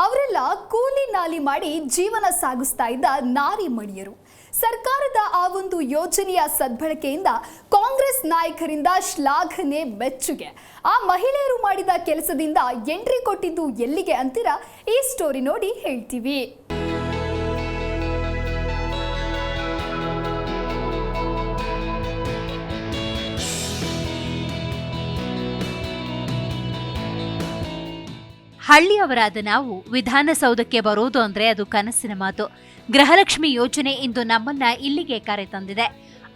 ಅವರೆಲ್ಲ ಕೂಲಿ ನಾಲಿ ಮಾಡಿ ಜೀವನ ಸಾಗಿಸ್ತಾ ಇದ್ದ ನಾರಿ ಮಣಿಯರು. ಸರ್ಕಾರದ ಆ ಒಂದು ಯೋಜನೆಯ ಸದ್ಬಳಕೆಯಿಂದ ಕಾಂಗ್ರೆಸ್ ನಾಯಕರಿಂದ ಶ್ಲಾಘನೆ ಮೆಚ್ಚುಗೆ. ಆ ಮಹಿಳೆಯರು ಮಾಡಿದ ಕೆಲಸದಿಂದ ಎಂಟ್ರಿ ಕೊಟ್ಟಿದ್ದು ಎಲ್ಲಿಗೆ ಅಂತೀರಾ? ಈ ಸ್ಟೋರಿ ನೋಡಿ ಹೇಳ್ತೀವಿ. ಹಳ್ಳಿಯವರಾದ ನಾವು ವಿಧಾನಸೌಧಕ್ಕೆ ಬರೋದು ಅಂದ್ರೆ ಅದು ಕನಸಿನ ಮಾತು. ಗೃಹಲಕ್ಷ್ಮಿ ಯೋಜನೆ ಇಂದು ನಮ್ಮನ್ನ ಇಲ್ಲಿಗೆ ಕರೆತಂದಿದೆ.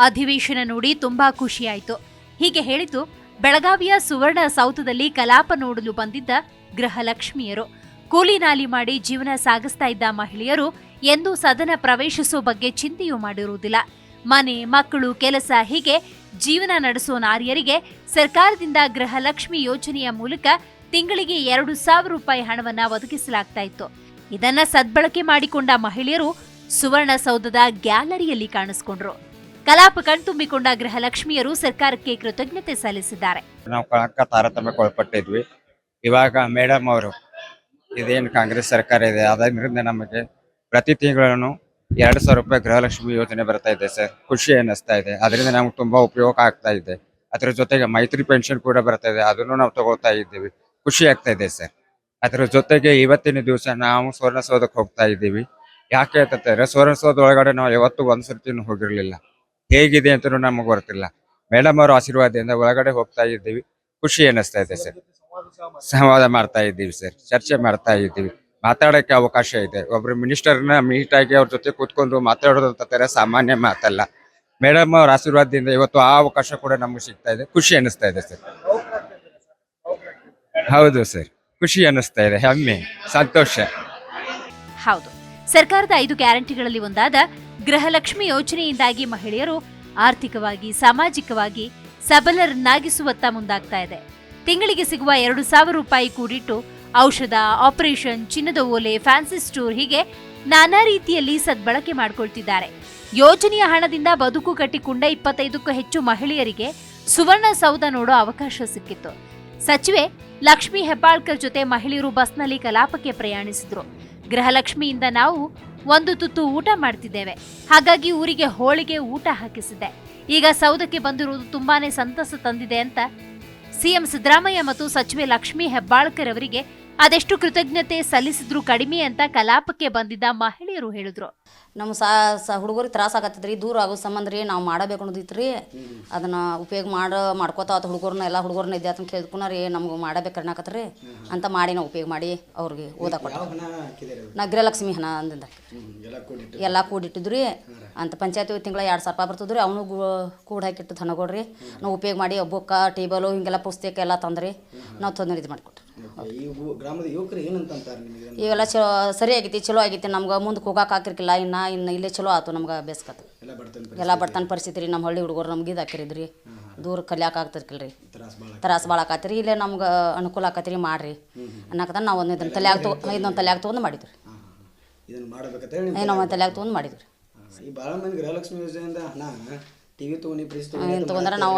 ಅಧಿವೇಶನ ನೋಡಿ ತುಂಬಾ ಖುಷಿಯಾಯಿತು. ಹೀಗೆ ಹೇಳಿದ್ದು ಬೆಳಗಾವಿಯ ಸುವರ್ಣ ಸೌಧದಲ್ಲಿ ಕಲಾಪ ನೋಡಲು ಬಂದಿದ್ದ ಗೃಹಲಕ್ಷ್ಮಿಯರು. ಕೂಲಿ ನಾಲಿ ಮಾಡಿ ಜೀವನ ಸಾಗಿಸ್ತಾ ಇದ್ದ ಮಹಿಳೆಯರು ಎಂದೂ ಸದನ ಪ್ರವೇಶಿಸುವ ಬಗ್ಗೆ ಚಿಂತೆಯೂ ಮಾಡಿರುವುದಿಲ್ಲ. ಮನೆ, ಮಕ್ಕಳು, ಕೆಲಸ ಹೀಗೆ ಜೀವನ ನಡೆಸೋ ನಾರಿಯರಿಗೆ ಸರ್ಕಾರದಿಂದ ಗೃಹಲಕ್ಷ್ಮಿ ಯೋಜನೆಯ ಮೂಲಕ ತಿಂಗಳಿಗೆ 2,000 ರೂಪಾಯಿ ಹಣವನ್ನ ಒದಗಿಸಲಾಗ್ತಾ ಇತ್ತು. ಇದನ್ನ ಸದ್ಬಳಕೆ ಮಾಡಿಕೊಂಡ ಮಹಿಳೆಯರು ಸುವರ್ಣಸೌಧದ ಗ್ಯಾಲರಿಯಲ್ಲಿ ಕಾಣಿಸಿಕೊಂಡ್ರು. ಕಲಾಪ ಕಣ್ತುಂಬಿಕೊಂಡ ಗೃಹಲಕ್ಷ್ಮಿಯರು ಸರ್ಕಾರಕ್ಕೆ ಕೃತಜ್ಞತೆ ಸಲ್ಲಿಸಿದ್ದಾರೆ. ನಾವು ಕಳಂಕ ತಾರತಮ್ಯಕ್ಕೆ ಒಳಪಟ್ಟಿದ್ವಿ. ಇವಾಗ ಮೇಡಮ್ ಅವರು ಇದೇನು ಕಾಂಗ್ರೆಸ್ ಸರ್ಕಾರ ಇದೆ ಅದರಿಂದ ನಮಗೆ ಪ್ರತಿ ತಿಂಗಳನ್ನು 2,000 ರೂಪಾಯಿ ಗೃಹಲಕ್ಷ್ಮಿ ಯೋಜನೆ ಬರ್ತಾ ಇದೆ ಸರ್. ಖುಷಿ ಅನ್ನಿಸ್ತಾ ಇದೆ. ಅದರಿಂದ ನಮ್ಗೆ ತುಂಬಾ ಉಪಯೋಗ ಆಗ್ತಾ ಇದೆ. ಅದ್ರ ಜೊತೆಗೆ ಮೈತ್ರಿ ಪೆನ್ಷನ್ ಕೂಡ ಬರ್ತಾ ಇದೆ, ಅದನ್ನು ನಾವು ತಗೊಳ್ತಾ ಇದ್ದೀವಿ. ಖುಷಿ ಆಗ್ತಾ ಇದೆ ಸರ್. ಅದ್ರ ಜೊತೆಗೆ ಇವತ್ತಿನ ದಿವಸ ನಾವು ಸುವರ್ಣಸೌಧಕ್ಕೆ ಹೋಗ್ತಾ ಇದ್ದೀವಿ. ಯಾಕೆ ಅಂತಂದ್ರೆ ಸುವರ್ಣಸೌಧ ಒಳಗಡೆ ನಾವು ಯಾವತ್ತೂ ಒಂದ್ ಸರ್ತಿನೂ ಹೋಗಿರ್ಲಿಲ್ಲ. ಹೇಗಿದೆ ಅಂತಲೂ ನಮಗೆ ಗೊತ್ತಿಲ್ಲ. ಮೇಡಮ್ ಅವರ ಆಶೀರ್ವಾದದಿಂದ ಒಳಗಡೆ ಹೋಗ್ತಾ ಇದ್ದೀವಿ. ಖುಷಿ ಅನ್ನಿಸ್ತಾ ಇದೆ ಸರ್. ಸಂವಾದ ಮಾಡ್ತಾ ಇದ್ದೀವಿ ಸರ್, ಚರ್ಚೆ ಮಾಡ್ತಾ ಇದ್ದೀವಿ. ಮಾತಾಡೋಕ್ಕೆ ಅವಕಾಶ ಇದೆ. ಒಬ್ರು ಮಿನಿಸ್ಟರ್ನ ಮೀಟ್ ಆಗಿ ಅವ್ರ ಜೊತೆ ಕೂತ್ಕೊಂಡು ಮಾತಾಡೋದಂತ ಸಾಮಾನ್ಯ ಮಾತಲ್ಲ. ಮೇಡಮ್ ಅವ್ರ ಆಶೀರ್ವಾದದಿಂದ ಇವತ್ತು ಆ ಅವಕಾಶ ಕೂಡ ನಮ್ಗೆ ಸಿಗ್ತಾ ಇದೆ. ಖುಷಿ ಅನ್ನಿಸ್ತಾ ಇದೆ ಸರ್. ಹೌದು ಸರ್, ಖುಷಿ ಅನ್ನಿಸ್ತಾ ಇದೆ, ಹೆಮ್ಮೆ, ಸಂತೋಷ. ಹೌದು, ಸರ್ಕಾರದ 5 ಗ್ಯಾರಂಟಿಗಳಲ್ಲಿ ಒಂದಾದ ಗೃಹಲಕ್ಷ್ಮಿ ಯೋಜನೆಯಿಂದಾಗಿ ಮಹಿಳೆಯರು ಆರ್ಥಿಕವಾಗಿ, ಸಾಮಾಜಿಕವಾಗಿ ಸಬಲರನ್ನಾಗಿಸುವತ್ತ ಮುಂದಾಗ್ತಾ ಇದೆ. ತಿಂಗಳಿಗೆ ಸಿಗುವ 2,000 ರೂಪಾಯಿ ಕೂಡಿಟ್ಟು ಔಷಧ, ಆಪರೇಷನ್, ಚಿನ್ನದ ಓಲೆ, ಫ್ಯಾನ್ಸಿ ಸ್ಟೋರ್ ಹೀಗೆ ನಾನಾ ರೀತಿಯಲ್ಲಿ ಸದ್ಬಳಕೆ ಮಾಡಿಕೊಳ್ತಿದ್ದಾರೆ. ಯೋಜನೆಯ ಹಣದಿಂದ ಬದುಕು ಕಟ್ಟಿಕೊಂಡ 25ಕ್ಕೂ ಹೆಚ್ಚು ಮಹಿಳೆಯರಿಗೆ ಸುವರ್ಣಸೌಧ ನೋಡೋ ಅವಕಾಶ ಸಿಕ್ಕಿತ್ತು. ಸಚಿವೆ ಲಕ್ಷ್ಮೀ ಹೆಬ್ಬಾಳ್ಕರ್ ಜೊತೆ ಮಹಿಳೆಯರು ಬಸ್ನಲ್ಲಿ ಕಲಾಪಕ್ಕೆ ಪ್ರಯಾಣಿಸಿದ್ರು. ಗೃಹಲಕ್ಷ್ಮಿಯಿಂದ ನಾವು ಒಂದು ತುತ್ತು ಊಟ ಮಾಡ್ತಿದ್ದೇವೆ, ಹಾಗಾಗಿ ಊರಿಗೆ ಹೋಳಿಗೆ ಊಟ ಹಾಕಿಸಿದೆ. ಈಗ ಸೌಧಕ್ಕೆ ಬಂದಿರುವುದು ತುಂಬಾನೇ ಸಂತಸ ತಂದಿದೆ ಅಂತ ಸಿಎಂ ಸಿದ್ದರಾಮಯ್ಯ ಮತ್ತು ಸಚಿವೆ ಲಕ್ಷ್ಮೀ ಹೆಬ್ಬಾಳ್ಕರ್ ಅವರಿಗೆ ಅದೆಷ್ಟು ಕೃತಜ್ಞತೆ ಸಲ್ಲಿಸಿದ್ರು ಕಡಿಮೆ ಅಂತ ಕಲಾಪಕ್ಕೆ ಬಂದಿದ್ದ ಮಹಿಳೆಯರು ಹೇಳಿದ್ರು. ನಮ್ಮ ಹುಡುಗರಿಗೆ ತ್ರಾಸ ಆಗತ್ತದ್ರಿ, ದೂರ ಆಗೋ ಸಂಬಂಧ ರೀ ನಾವು ಮಾಡಬೇಕು ಅನ್ನೋದಿತ್ತು ರೀ. ಅದನ್ನ ಉಪಯೋಗ ಮಾಡ್ಕೋತಾ ಹುಡುಗರನ್ನ ಎಲ್ಲ ಹುಡುಗರನ್ನ ಇದ್ದೆ ಅಂತ ಕೇಳ್ಕೊಂಡ ರೀ ನಮ್ಗೆ ಮಾಡಬೇಕು ಅನ್ನಕತ್ರಿ ಅಂತ ಮಾಡಿ ನಾವು ಉಪಯೋಗ ಮಾಡಿ ಅವ್ರಿಗೆ ಓದಕ್ಕೆ ನಾ ಗೃಹಲಕ್ಷ್ಮಿ ಹಣ ಅಂದಿಂದ ಎಲ್ಲ ಕೂಡಿಟ್ಟಿದ್ರಿ ಅಂತ. ಪಂಚಾಯತಿ ತಿಂಗಳ 2,000 ರೂಪಾಯಿ ಬರ್ತದ್ರಿ. ಅವನು ಕೂಡ ಹಾಕಿಟ್ಟು ಹಣಗೊಡ್ರಿ ನಾವು ಉಪಯೋಗ ಮಾಡಿ ಬುಕ್ಕ, ಟೇಬಲು ಹಿಂಗೆಲ್ಲ ಪುಸ್ತಕ ಎಲ್ಲ ತಂದ್ರಿ ನಾವು ತಂದು ಇದು ಮಾಡಿಕೊಟ್ರಿ. ಇವೆಲ್ಲ ಚಲೋ ಸರಿ ಆಗೈತಿ, ಚಲೋ ಆಗೈತಿ. ನಮ್ಗೆ ಮುಂದಕ್ಕೆ ಹೋಗಕ್ಕೆ ಹಾಕಿರ್ಕಿಲ್ಲ. ಇನ್ನು ಇಲ್ಲೇ ಚಲೋ ಆಯ್ತು ನಮ್ಗೆ ಬೇಸ್ಕತ್ತು. ಎಲ್ಲ ಬಡತನ ಪರಿಸ್ಥಿತಿ ರೀ. ನಮ್ಮ ಹಳ್ಳಿ ಹುಡುಗರು ನಮ್ಗೆ ಇದು ಹಾಕಿರಿದ್ರಿ, ದೂರ ಕಲಿಯಾಕೆ ಆಗ್ತಿರ್ಕಿಲ್ರಿ, ತ್ರಾಸ ಭಾಳ ಆಕತ್ರಿ. ಇಲ್ಲೇ ನಮ್ಗೆ ಅನುಕೂಲ ಆಕತ್ರಿ ಮಾಡ್ರಿ ಅನ್ನಕತ್ತ ನಾವು ಇದನ್ನು ತಲೆಯಾಗ ತೊಗೊಂಡು ಮಾಡಿದ್ರಿ. ನಾವು ತಲೆಯಾಗ ತೊಗೊಂಡು ಮಾಡಿದ್ರಿ. ತಗೊಂಡ್ರೆ ನಾವು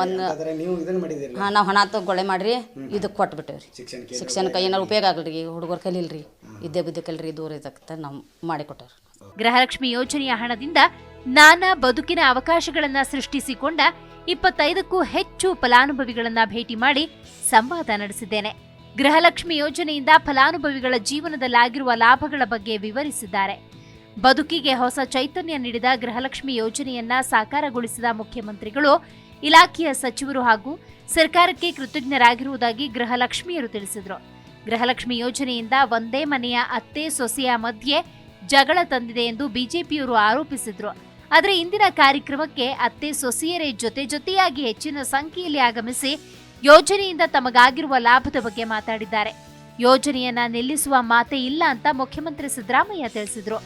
ನಾವು ಹಣ ತಗೊಳ್ಳೆ ಮಾಡ್ರಿ ಇದಕ್ಕೆ ಕೊಟ್ಬಿಟ್ಟೇವ್ರಿ. ಶಿಕ್ಷಣಕ್ಕೆ ಏನಾರು ಉಪಯೋಗ ಆಗಲ್ರಿ, ಹುಡುಗರು ಕಲೀಲ್ರಿ, ಇದ್ದೇ ಬಿದ್ದು ಕಲ್ರಿ, ದೂರ ಇದಕ್ಕೆ ನಾವು ಮಾಡಿಕೊಟ್ಟವ್ರಿ. ಗೃಹಲಕ್ಷ್ಮಿ ಯೋಜನೆಯ ಹಣದಿಂದ ನಾನಾ ಬದುಕಿನ ಅವಕಾಶಗಳನ್ನ ಸೃಷ್ಟಿಸಿಕೊಂಡ 25ಕ್ಕೂ ಹೆಚ್ಚು ಫಲಾನುಭವಿಗಳನ್ನ ಭೇಟಿ ಮಾಡಿ ಸಂವಾದ ನಡೆಸಿದ್ದೇನೆ. ಗೃಹಲಕ್ಷ್ಮಿ ಯೋಜನೆಯಿಂದ ಫಲಾನುಭವಿಗಳ ಜೀವನದಲ್ಲಾಗಿರುವ ಲಾಭಗಳ ಬಗ್ಗೆ ವಿವರಿಸಿದ್ದಾರೆ. ಬದುಕಿಗೆ ಹೊಸ ಚೈತನ್ಯ ನೀಡಿದ ಗೃಹಲಕ್ಷ್ಮಿ ಯೋಜನೆಯನ್ನ ಸಾಕಾರಗೊಳಿಸಿದ ಮುಖ್ಯಮಂತ್ರಿಗಳು, ಇಲಾಖೆಯ ಸಚಿವರು ಹಾಗೂ ಸರ್ಕಾರಕ್ಕೆ ಕೃತಜ್ಞರಾಗಿರುವುದಾಗಿ ಗೃಹಲಕ್ಷ್ಮಿಯರು ತಿಳಿಸಿದರು. ಗೃಹಲಕ್ಷ್ಮಿ ಯೋಜನೆಯಿಂದ ಒಂದೇ ಮನೆಯ ಅತ್ತೆ ಸೊಸೆಯ ಮಧ್ಯೆ ಜಗಳ ತಂದಿದೆ ಎಂದು ಬಿಜೆಪಿಯವರು ಆರೋಪಿಸಿದ್ರು. ಆದರೆ ಇಂದಿನ ಕಾರ್ಯಕ್ರಮಕ್ಕೆ ಅತ್ತೆ ಸೊಸೆಯರೇ ಜೊತೆಯಾಗಿ ಹೆಚ್ಚಿನ ಸಂಖ್ಯೆಯಲ್ಲಿ ಆಗಮಿಸಿ ಯೋಜನೆಯಿಂದ ತಮಗಾಗಿರುವ ಲಾಭದ ಬಗ್ಗೆ ಮಾತಾಡಿದ್ದಾರೆ. ಯೋಜನೆಯನ್ನ ನಿಲ್ಲಿಸುವ ಮಾತೇ ಇಲ್ಲ ಅಂತ ಮುಖ್ಯಮಂತ್ರಿ ಸಿದ್ದರಾಮಯ್ಯ ತಿಳಿಸಿದ್ರು.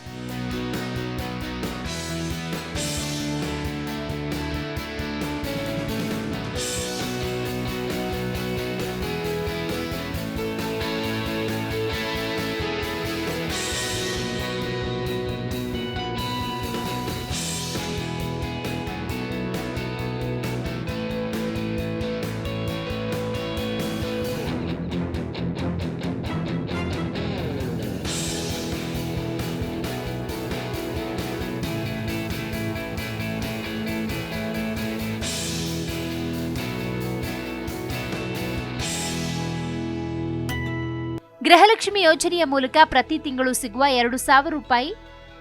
ಗೃಹಲಕ್ಷ್ಮಿ ಯೋಜನೆಯ ಮೂಲಕ ಪ್ರತಿ ತಿಂಗಳು ಸಿಗುವ 2,000 ರೂಪಾಯಿ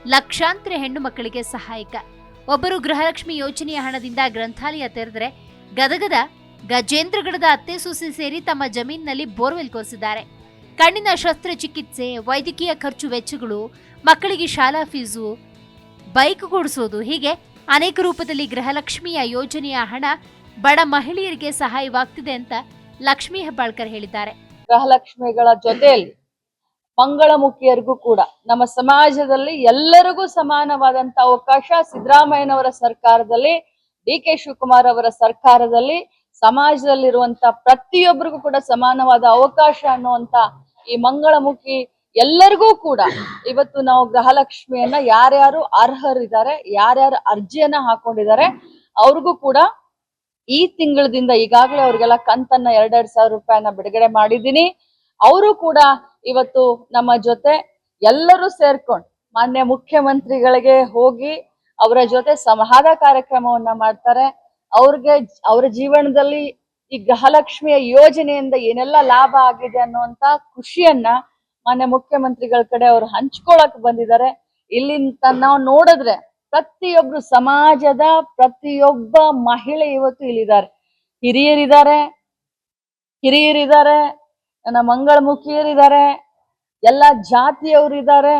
ಲಕ್ಷಾಂತರ ಹೆಣ್ಣು ಮಕ್ಕಳಿಗೆ ಸಹಾಯಕ. ಒಬ್ಬರು ಗೃಹಲಕ್ಷ್ಮಿ ಯೋಜನೆಯ ಹಣದಿಂದ ಗ್ರಂಥಾಲಯ ತೆರೆದರೆ ಗದಗದ ಗಜೇಂದ್ರಗಡದ ಅತ್ತೆ ಸೊಸೆ ಸೇರಿ ತಮ್ಮ ಜಮೀನಿನಲ್ಲಿ ಬೋರ್ವೆಲ್ ಕೊರೆಸಿದ್ದಾರೆ. ಕಣ್ಣಿನ ಶಸ್ತ್ರಚಿಕಿತ್ಸೆ, ವೈದ್ಯಕೀಯ ಖರ್ಚು ವೆಚ್ಚಗಳು, ಮಕ್ಕಳಿಗೆ ಶಾಲಾ ಫೀಸು, ಬೈಕ್ ಕೊಡಿಸೋದು ಹೀಗೆ ಅನೇಕ ರೂಪದಲ್ಲಿ ಗೃಹಲಕ್ಷ್ಮಿಯ ಯೋಜನೆಯ ಹಣ ಬಡ ಮಹಿಳೆಯರಿಗೆ ಸಹಾಯವಾಗ್ತಿದೆ ಅಂತ ಲಕ್ಷ್ಮೀ ಹೆಬ್ಬಾಳ್ಕರ್ ಹೇಳಿದ್ದಾರೆ. ಗೃಹಲಕ್ಷ್ಮಿಗಳ ಜೊತೆಯಲ್ಲಿ ಮಂಗಳಮುಖಿಯರಿಗೂ ಕೂಡ ನಮ್ಮ ಸಮಾಜದಲ್ಲಿ ಎಲ್ಲರಿಗೂ ಸಮಾನವಾದಂತ ಅವಕಾಶ ಸಿದ್ದರಾಮಯ್ಯನವರ ಸರ್ಕಾರದಲ್ಲಿ, ಡಿ.ಕೆ. ಶಿವಕುಮಾರ್ ಅವರ ಸರ್ಕಾರದಲ್ಲಿ ಸಮಾಜದಲ್ಲಿರುವಂತ ಪ್ರತಿಯೊಬ್ಬರಿಗೂ ಕೂಡ ಸಮಾನವಾದ ಅವಕಾಶ ಅನ್ನುವಂತ ಈ ಮಂಗಳಮುಖಿ ಎಲ್ಲರಿಗೂ ಕೂಡ ಇವತ್ತು ನಾವು ಗೃಹಲಕ್ಷ್ಮಿಯನ್ನ ಯಾರ್ಯಾರು ಅರ್ಹರಿದ್ದಾರೆ, ಯಾರ್ಯಾರು ಅರ್ಜಿಯನ್ನ ಹಾಕೊಂಡಿದ್ದಾರೆ ಅವ್ರಿಗೂ ಕೂಡ ಈ ತಿಂಗಳದಿಂದ ಈಗಾಗಲೇ ಅವ್ರಿಗೆಲ್ಲ ಕಂತನ್ನ 2,000 ರೂಪಾಯಿನ ಬಿಡುಗಡೆ ಮಾಡಿದ್ದೀನಿ. ಅವರು ಕೂಡ ಇವತ್ತು ನಮ್ಮ ಜೊತೆ ಎಲ್ಲರೂ ಸೇರ್ಕೊಂಡು ಮಾನ್ಯ ಮುಖ್ಯಮಂತ್ರಿಗಳಿಗೆ ಹೋಗಿ ಅವರ ಜೊತೆ ಸಂವಾದ ಕಾರ್ಯಕ್ರಮವನ್ನ ಮಾಡ್ತಾರೆ. ಅವ್ರ ಜೀವನದಲ್ಲಿ ಈ ಗೃಹಲಕ್ಷ್ಮಿಯ ಯೋಜನೆಯಿಂದ ಏನೆಲ್ಲ ಲಾಭ ಆಗಿದೆ ಅನ್ನುವಂತ ಖುಷಿಯನ್ನ ಮಾನ್ಯ ಮುಖ್ಯಮಂತ್ರಿಗಳ ಕಡೆ ಅವರು ಹಂಚ್ಕೊಳಕ್ ಬಂದಿದ್ದಾರೆ. ಇಲ್ಲಿಂದ ನಾವು ನೋಡಿದ್ರೆ ಪ್ರತಿಯೊಬ್ರು ಸಮಾಜದ ಪ್ರತಿಯೊಬ್ಬ ಮಹಿಳೆ ಇವತ್ತು ಇಲ್ಲಿದ್ದಾರೆ. ಹಿರಿಯರಿದ್ದಾರೆ, ನನ್ನ ಮಂಗಳಮುಖಿಯರಿದ್ದಾರೆ, ಎಲ್ಲ ಜಾತಿಯವರಿದ್ದಾರೆ.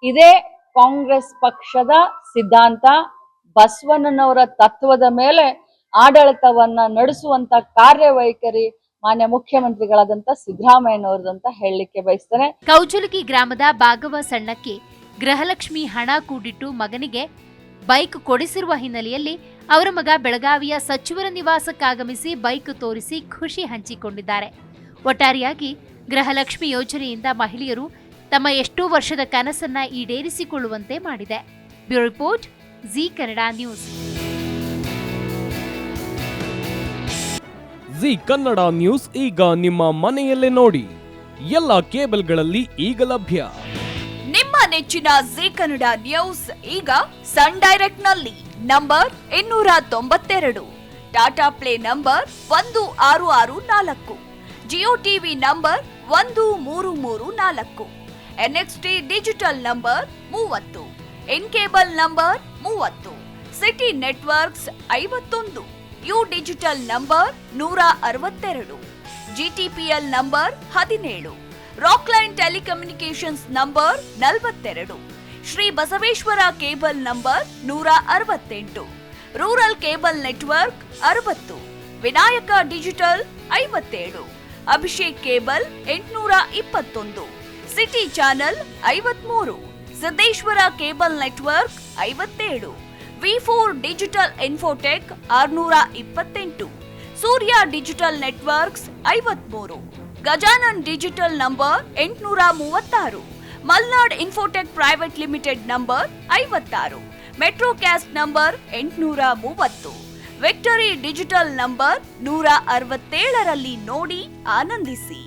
ಇದೇ ಕಾಂಗ್ರೆಸ್ ಪಕ್ಷದ ಸಿದ್ಧಾಂತ, ಬಸವಣ್ಣನವರ ತತ್ವದ ಮೇಲೆ ಆಡಳಿತವನ್ನ ನಡೆಸುವಂತ ಕಾರ್ಯವೈಖರಿ ಮಾನ್ಯ ಮುಖ್ಯಮಂತ್ರಿಗಳಾದಂತ ಸಿದ್ದರಾಮಯ್ಯನವರದಂತ ಹೇಳಲಿಕ್ಕೆ ಬಯಸ್ತೇನೆ. ಕೌಜಲಗಿ ಗ್ರಾಮದ ಬಾಗವ ಸಣ್ಣಕ್ಕೆ ಗೃಹಲಕ್ಷ್ಮಿ ಹಣ ಕೂಡಿಟ್ಟು ಮಗನಿಗೆ ಬೈಕ್ ಕೊಡಿಸಿರುವ ಹಿನ್ನೆಲೆಯಲ್ಲಿ ಅವರ ಮಗ ಬೆಳಗಾವಿಯ ಸಚಿವರ ನಿವಾಸಕ್ಕಾಗಮಿಸಿ ಬೈಕ್ ತೋರಿಸಿ ಖುಷಿ ಹಂಚಿಕೊಂಡಿದ್ದಾರೆ. ಒಟ್ಟಾರೆಯಾಗಿ ಗೃಹಲಕ್ಷ್ಮಿ ಯೋಜನೆಯಿಂದ ಮಹಿಳೆಯರು ತಮ್ಮ ಎಷ್ಟೋ ವರ್ಷದ ಕನಸನ್ನ ಈಡೇರಿಸಿಕೊಳ್ಳುವಂತೆ ಮಾಡಿದೆ. Bureau report, G Kannada news. G Kannada news ಈಗ ನಿಮ್ಮ ಮನೆಯಲ್ಲೇ ನೋಡಿ. ಎಲ್ಲ ಕೇಬಲ್ಗಳಲ್ಲಿ ಈಗ ಲಭ್ಯ. ನಿಮ್ಮ ನೆಚ್ಚಿನ ಜಿ ಕನ್ನಡ ನ್ಯೂಸ್ ಈಗ ಸನ್ ಡೈರೆಕ್ಟ್ ನಲ್ಲಿ number 292, Tata play number 1664, Jio TV number 1334, NXT digital number 30, in cable number 30, city networks 51, U digital number 162, GTPL number 17, Rockline telecommunications number 42, Shri Basaveshwara cable number 168, rural cable network 60, Vinayaka digital 57, Abhishek cable 821, city channel 53, Siddeshwara cable network 57, V4 digital Infotech 628, Surya digital networks 53, Gajanan digital number 836, Malnad infotech private limited number 56, Metrocast number 830, victory digital number 167ರಲ್ಲಿ ನೋಡಿ ಆನಂದಿಸಿ.